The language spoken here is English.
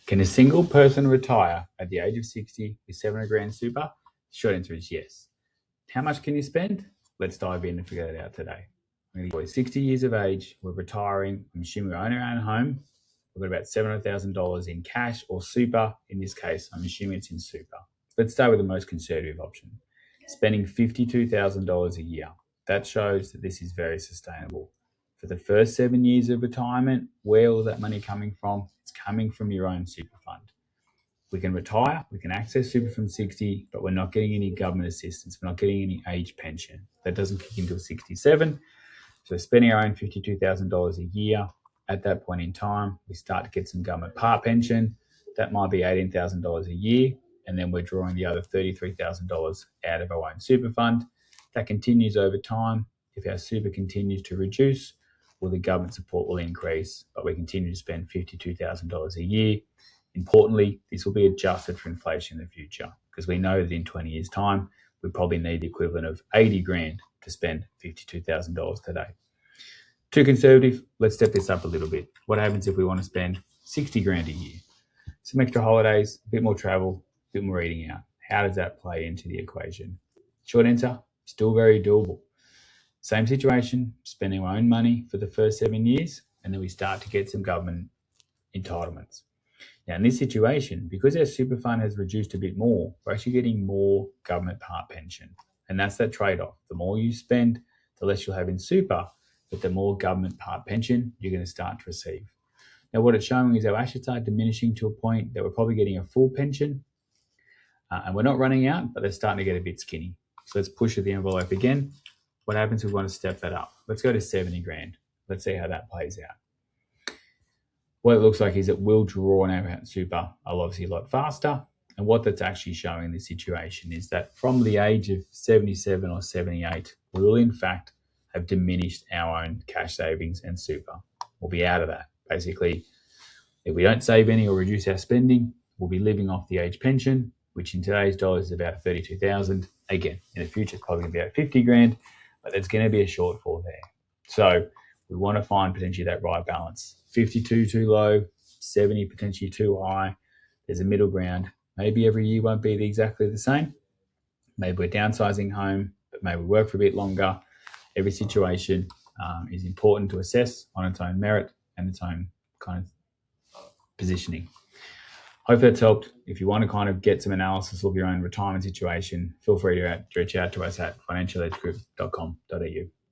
Can a single person retire at the age of 60 with 700 grand super? Short answer is yes. How much can you spend? Let's dive in and figure that out today. We're 60 years of age, we're retiring, I'm assuming we own our own home. We've got about $700,000 in cash or super. In this case, I'm assuming it's in super. Let's start with the most conservative option, spending $52,000 a year. That shows that this is very sustainable. For the first 7 years of retirement, where is that money coming from? It's coming from your own super fund. We can retire, we can access super from 60, but we're not getting any government assistance. We're not getting any age pension. That doesn't kick until 67. So spending our own $52,000 a year, at that point in time, we start to get some government part pension. That might be $18,000 a year. And then we're drawing the other $33,000 out of our own super fund. That continues over time. If our super continues to reduce, well, the government support will increase, but we continue to spend $52,000 a year. Importantly, this will be adjusted for inflation in the future, because we know that in 20 years' time, we probably need the equivalent of 80 grand to spend $52,000 today. Too conservative? Let's step this up a little bit. What happens if we want to spend 60 grand a year? Some extra holidays, a bit more travel, a bit more eating out. How does that play into the equation? Short answer, still very doable. Same situation, spending our own money for the first 7 years, and then we start to get some government entitlements. Now, in this situation, because our super fund has reduced a bit more, we're actually getting more government part pension. And that's that trade-off. The more you spend, the less you'll have in super, but the more government part pension you're going to start to receive. Now, what it's showing is our assets are diminishing to a point that we're probably getting a full pension, and we're not running out, but they're starting to get a bit skinny. So let's push at the envelope again. What happens if we want to step that up? Let's go to 70 grand. Let's see how that plays out. What it looks like is it will draw on our super obviously a lot faster. And what that's actually showing in this situation is that from the age of 77 or 78, we will in fact have diminished our own cash savings and super. We'll be out of that. Basically, if we don't save any or reduce our spending, we'll be living off the age pension, which in today's dollars is about 32,000. Again, in the future, it's probably going to be about 50 grand, but there's going to be a shortfall there. So we want to find potentially that right balance. 52 too low, 70 potentially too high. There's a middle ground. Maybe every year won't be exactly the same. Maybe we're downsizing home, but maybe we work for a bit longer. Every situation is important to assess on its own merit and its own kind of positioning. Hope that's helped. If you want to kind of get some analysis of your own retirement situation, feel free to reach out to us at financialedgegroup.com.au.